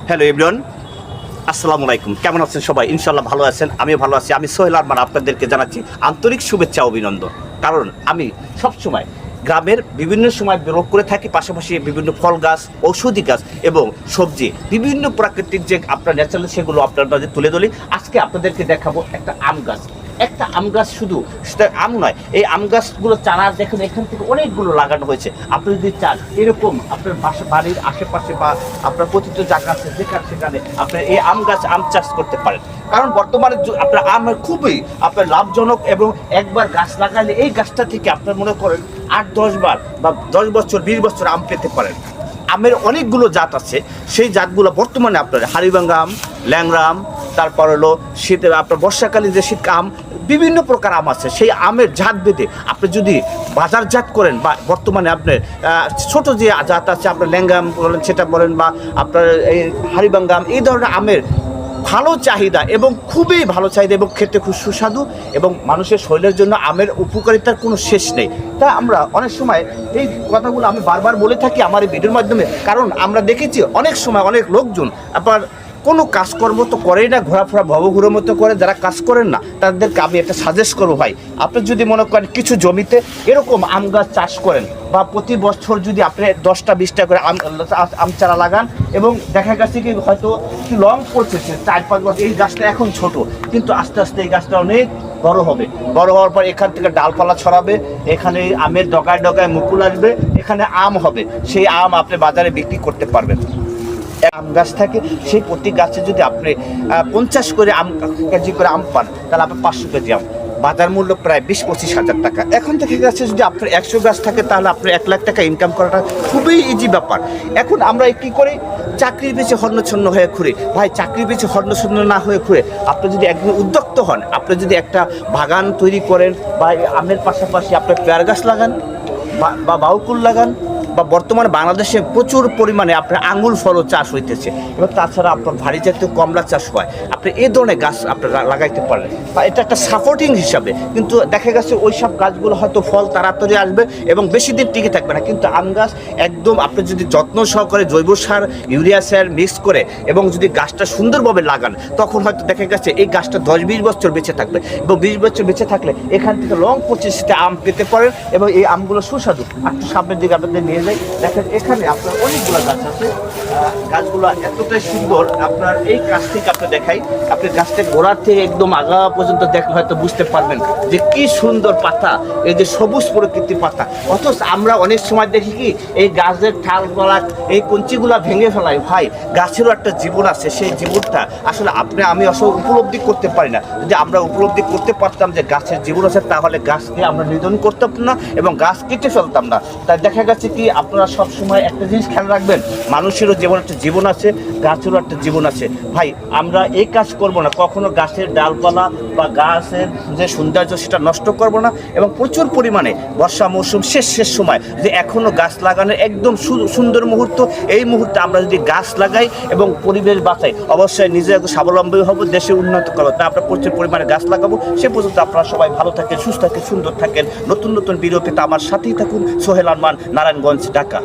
Hello everyone, আসসালামু আলাইকুম। কেমন আছেন সবাই? ইনশাল্লাহ ভালো আছেন, আমিও ভালো আছি। আমি সোহেল আরমান আপনাদেরকে জানাচ্ছি আন্তরিক শুভেচ্ছা অভিনন্দন। কারণ আমি সবসময় গ্রামের বিভিন্ন সময় বিরোধ করে থাকি, পাশাপাশি বিভিন্ন ফল গাছ, ঔষধি গাছ এবং সবজি, বিভিন্ন প্রাকৃতিক যে আপনার ন্যাচারাল সেগুলো আপনার মাঝে তুলে ধরি। আজকে আপনাদেরকে দেখাবো একটা আম গাছ। একটা আম গাছ, শুধু সেটা আম নয়, এই আম গাছগুলো চারা দেখেন এখান থেকে অনেকগুলো লাগানো হয়েছে। আপনি যদি চান এরকম আপনার বাড়ির আশেপাশে বা আপনার পতিত জায়গা আছে সেখানে আপনি এই আম গাছ আম চাষ করতে পারেন। কারণ বর্তমানে আপনার আম খুবই আপনার লাভজনক এবং একবার গাছ লাগালে এই গাছটা থেকে আপনার মনে করেন 8-10 বার বা 10 বছর 20 বছর আম পেতে পারেন। আমের অনেকগুলো জাত আছে, সেই জাতগুলো বর্তমানে আপনার হাড়িভাঙ্গা আম, ল্যাংড়া আম, তারপর হলো শীতে আপনার বর্ষাকালীন যে শীত আম, বিভিন্ন প্রকার আম আছে। সেই আমের জাত ভেদে আপনি যদি বাজারজাত করেন বা বর্তমানে আপনার ছোট যে জাত আছে আপনার ল্যাংড়া আম বলেন, সেটা বলেন, বা আপনার এই হাড়িভাঙ্গা আম, এই ধরনের আমের ভালো চাহিদা এবং খুবই ভালো চাহিদা এবং খেতে খুব সুস্বাদু এবং মানুষের শরীরের জন্য আমের উপকারিতার কোনো শেষ নেই। তা আমরা অনেক সময় এই কথাগুলো আমি বারবার বলে থাকি আমার এই ভিডিওর মাধ্যমে, কারণ আমরা দেখেছি অনেক সময় অনেক লোকজন আপনার কোনো কাজকর্ম তো করেই না, ঘোরাফোরা ভবঘুরের মতো করে। যারা কাজ করেন না তাদেরকে আমি একটা সাজেস্ট করবো, ভাই আপনি যদি মনে করেন কিছু জমিতে এরকম আম গাছ চাষ করেন বা প্রতি বছর যদি আপনি 10টা-20টা করে আম চারা লাগান এবং দেখা গেছে কি হয়তো একটু লং পড়ছে 4-5 বছর, এই গাছটা এখন ছোট কিন্তু আস্তে আস্তে এই গাছটা অনেক বড় হবে। বড় হওয়ার পর এখান থেকে ডালপালা ছড়াবে, এখানে আমের ডগায় ডগায় মুকুল আসবে, এখানে আম হবে। সেই আম আপনি বাজারে বিক্রি করতে পারবেন। আম গাছ থাকে, সেই প্রতি গাছে যদি আপনি 50 করে কেজি করে আম পান তাহলে আপনার 500 কেজি আম, বাজার মূল্য প্রায় 20-25 হাজার টাকা। এখন থেকে গাছে যদি আপনার 100 গাছ থাকে তাহলে আপনার 1 লাখ টাকা ইনকাম করাটা খুবই ইজি ব্যাপার। এখন আমরা কী করি, চাকরির পিছনে হন্যছন্ন হয়ে ঘুরে। ভাই চাকরির পিছনে হন্যছন্ন না হয়ে ঘুরে আপনি যদি একজন উদ্যোক্তা হন, আপনি যদি একটা বাগান তৈরি করেন বা আমের পাশাপাশি আপনার পেয়ার গাছ লাগান বা বাউকুল লাগান, বা বর্তমানে বাংলাদেশে প্রচুর পরিমাণে আপনার আঙুর ফলও চাষ হইতেছে এবং তাছাড়া আপনার ভারী জাতীয় কমলা চাষ হয়, আপনি এই ধরনের গাছ আপনি লাগাইতে পারেন বা এটা একটা সাপোর্টিং হিসাবে। কিন্তু দেখা গেছে ওই সব গাছগুলো হয়তো ফল তাড়াতাড়ি আসবে এবং বেশি দিন টিকে থাকবে না, কিন্তু আম গাছ একদম আপনি যদি যত্ন সহকারে জৈব সার, ইউরিয়া সার মিক্স করে এবং যদি গাছটা সুন্দরভাবে লাগান তখন হয়তো দেখা গেছে এই গাছটা 10-20 বছর বেঁচে থাকবে এবং 20 বছর বেঁচে থাকলে এখান থেকে লং 25টা আম পেতে পারেন এবং এই আমগুলো সুস্বাদু। একটু সামনের দিকে আপনাদের নিয়ে দেখেন এখানে আপনার অনেকগুলো গাছ আছে, গাছগুলো এতটাই সুন্দর। আপনার এই গাছ থেকে আপনি দেখাই, আপনি গাছটা গোড়ার থেকে একদম আগা পর্যন্ত দেখলে হয়তো বুঝতে পারবেন যে কি সুন্দর পাতা, এই যে সবুজ প্রকৃতির পাতা। অথচ আমরা অনেক সময় দেখি কি এই গাছের ঠালগুলা, এই কঞ্চিগুলা ভেঙে ফেলাই। ভাই গাছেরও একটা জীবন আছে, সেই জীবনটা আসলে আমি আসলে উপলব্ধি করতে পারি না। যদি আমরা উপলব্ধি করতে পারতাম যে গাছের জীবন আছে তাহলে গাছকে আমরা নিধন করতাম না এবং গাছ কেটে ফেলতাম না। তাই দেখা গেছে কি আপনারা সবসময় একটা জিনিস খেয়াল রাখবেন, মানুষেরও যেমন একটা জীবন আছে গাছেরও একটা জীবন আছে। ভাই আমরা এই কাজ করব না, কখনো গাছের ডালপালা বা গাছের যে সৌন্দর্য সেটা নষ্ট করব না এবং প্রচুর পরিমাণে বর্ষা মৌসুম শেষ সময় যে এখনও গাছ লাগানোর একদম সুন্দর মুহূর্ত, এই মুহূর্তে আমরা যদি গাছ লাগাই এবং পরিবেশ বাঁচাই অবশ্যই নিজে স্বাবলম্বী হব, দেশে উন্নত করবো। তা আমরা প্রচুর পরিমাণে গাছ লাগাবো। সে পর্যন্ত আপনারা সবাই ভালো থাকেন, সুস্থ থাকেন, সুন্দর থাকেন। নতুন নতুন ভিডিও পেতে আমার সাথেই থাকুন। সোহেল আরমান, নারায়ণগঞ্জ, ঢাকা।